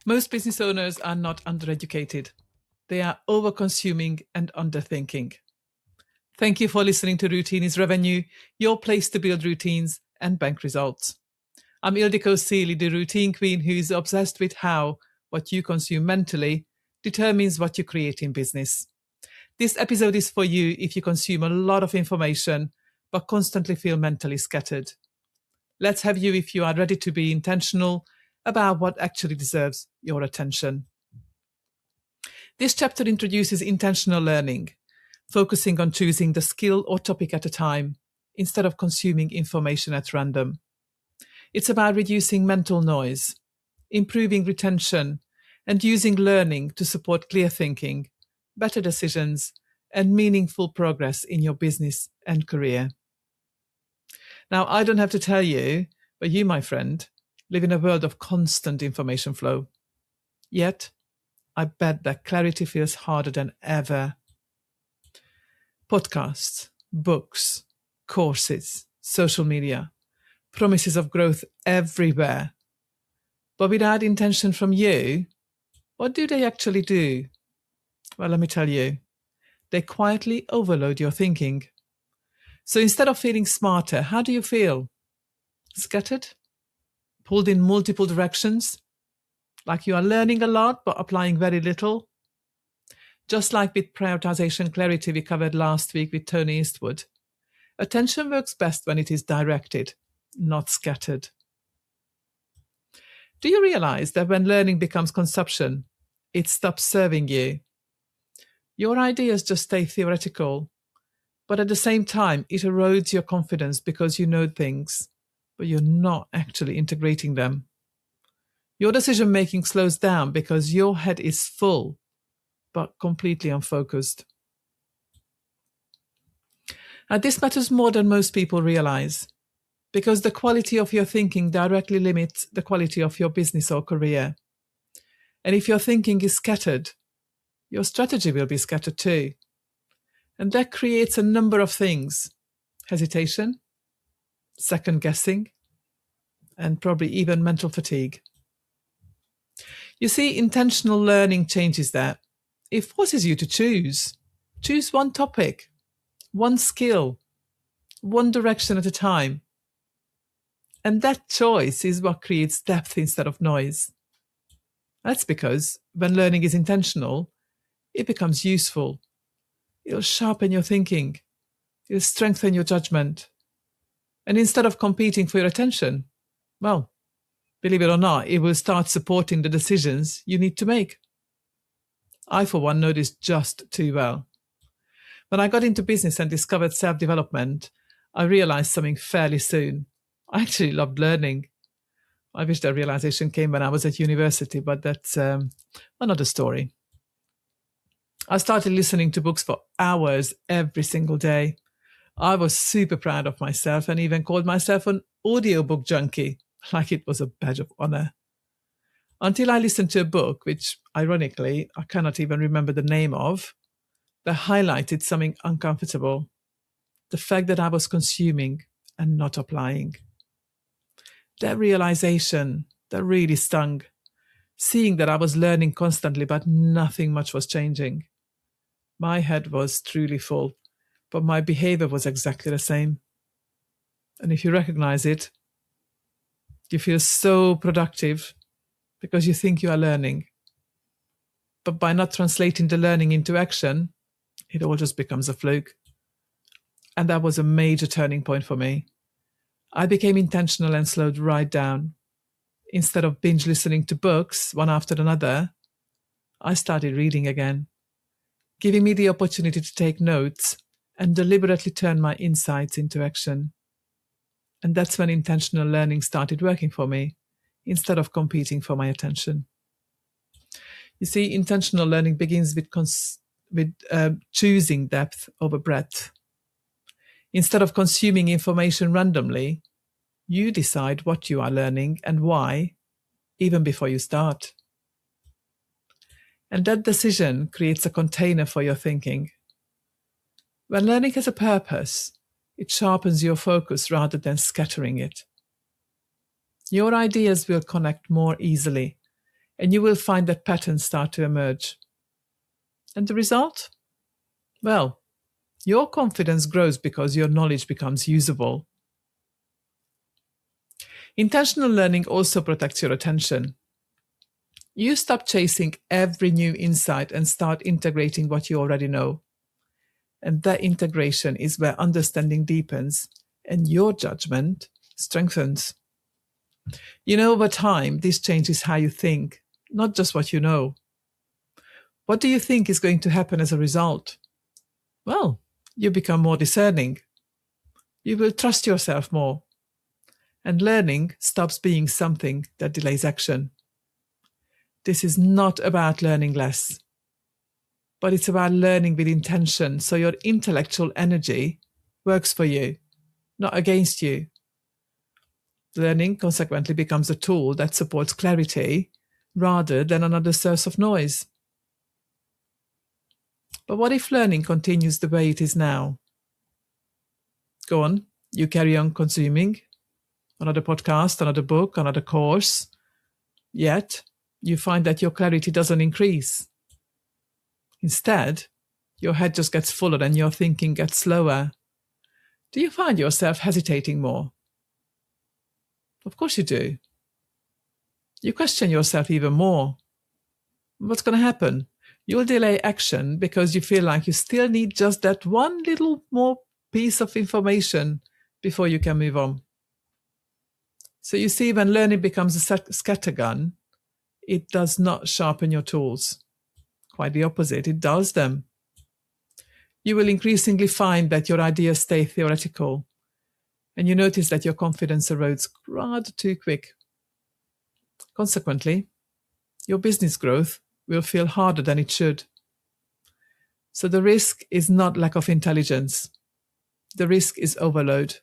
Most business owners are not undereducated. They are over-consuming and underthinking. Thank you for listening to Routine is Revenue, your place to build routines and bank results. I'm Ildikó Sealey, the routine queen who is obsessed with how what you consume mentally determines what you create in business. This episode is for you if you consume a lot of information but constantly feel mentally scattered. Let's have you if you are ready to be intentional about what actually deserves your attention. This chapter introduces intentional learning, focusing on choosing the skill or topic at a time instead of consuming information at random. It's about reducing mental noise, improving retention, and using learning to support clear thinking, better decisions, and meaningful progress in your business and career. Now, I don't have to tell you, but you, my friend, live in a world of constant information flow. Yet, I bet that clarity feels harder than ever. Podcasts, books, courses, social media, promises of growth everywhere. But without intention from you, what do they actually do? Well, let me tell you, they quietly overload your thinking. So instead of feeling smarter, how do you feel? Scattered? Pulled in multiple directions? Like you are learning a lot but applying very little? Just like with prioritization clarity we covered last week with Tony Eastwood, attention works best when it is directed, not scattered. Do you realize that when learning becomes consumption, it stops serving you? Your ideas just stay theoretical, but at the same time, it erodes your confidence because you know things, but you're not actually integrating them. Your decision-making slows down because your head is full, but completely unfocused. And this matters more than most people realize, because the quality of your thinking directly limits the quality of your business or career. And if your thinking is scattered, your strategy will be scattered too. And that creates a number of things: hesitation, second guessing, and probably even mental fatigue. You see, intentional learning changes that. It forces you to choose. Choose one topic, one skill, one direction at a time. And that choice is what creates depth instead of noise. That's because when learning is intentional, it becomes useful. It'll sharpen your thinking. It'll strengthen your judgment. And instead of competing for your attention, well, believe it or not, it will start supporting the decisions you need to make. I, for one, know this just too well. When I got into business and discovered self-development, I realized something fairly soon. I actually loved learning. I wish that realization came when I was at university, but that's another story. I started listening to books for hours every single day. I was super proud of myself and even called myself an audiobook junkie, like it was a badge of honor. Until I listened to a book, which, ironically, I cannot even remember the name of, that highlighted something uncomfortable: the fact that I was consuming and not applying. That realization, that really stung, seeing that I was learning constantly, but nothing much was changing. My head was truly full, but my behavior was exactly the same. And if you recognize it, you feel so productive because you think you are learning. But by not translating the learning into action, it all just becomes a fluke. And that was a major turning point for me. I became intentional and slowed right down. Instead of binge listening to books one after another, I started reading again, giving me the opportunity to take notes and deliberately turn my insights into action. And that's when intentional learning started working for me, instead of competing for my attention. You see, intentional learning begins with choosing depth over breadth. Instead of consuming information randomly, you decide what you are learning and why, even before you start. And that decision creates a container for your thinking. When learning has a purpose, it sharpens your focus rather than scattering it. Your ideas will connect more easily, and you will find that patterns start to emerge. And the result? Well, your confidence grows because your knowledge becomes usable. Intentional learning also protects your attention. You stop chasing every new insight and start integrating what you already know. And that integration is where understanding deepens and your judgment strengthens. Over time, this changes how you think, not just what you know. What do you think is going to happen as a result? Well, you become more discerning. You will trust yourself more. And learning stops being something that delays action. This is not about learning less, but it's about learning with intention, so your intellectual energy works for you, not against you. Learning consequently becomes a tool that supports clarity rather than another source of noise. But what if learning continues the way it is now? Go on, you carry on consuming another podcast, another book, another course, yet you find that your clarity doesn't increase. Instead, your head just gets fuller and your thinking gets slower. Do you find yourself hesitating more? Of course you do. You question yourself even more. What's going to happen? You'll delay action because you feel like you still need just that one little more piece of information before you can move on. So you see, when learning becomes a scattergun, it does not sharpen your tools. Quite the opposite, it dulls them. You will increasingly find that your ideas stay theoretical, and you notice that your confidence erodes rather too quick. Consequently, your business growth will feel harder than it should. So the risk is not lack of intelligence. The risk is overload.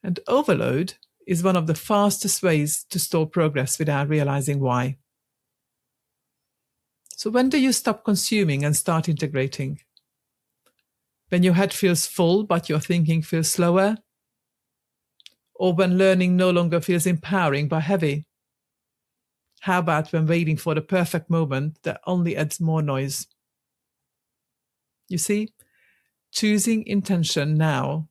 And overload is one of the fastest ways to stall progress without realizing why. So when do you stop consuming and start integrating? When your head feels full but your thinking feels slower? Or when learning no longer feels empowering but heavy? How about when waiting for the perfect moment that only adds more noise? You see, choosing intention now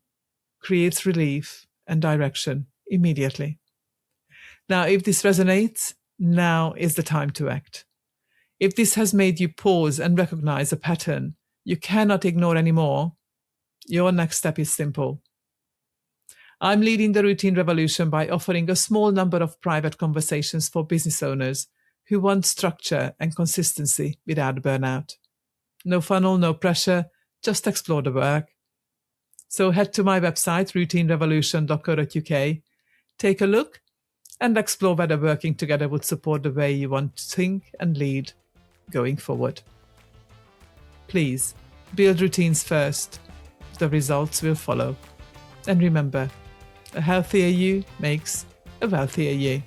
creates relief and direction immediately. Now, if this resonates, now is the time to act. If this has made you pause and recognize a pattern you cannot ignore anymore, your next step is simple. I'm leading the routine revolution by offering a small number of private conversations for business owners who want structure and consistency without burnout. No funnel, no pressure, just explore the work. So head to my website, routinerevolution.co.uk, take a look and explore whether working together would support the way you want to think and lead going forward. Please, build routines first. The results will follow. And remember, a healthier you makes a wealthier you.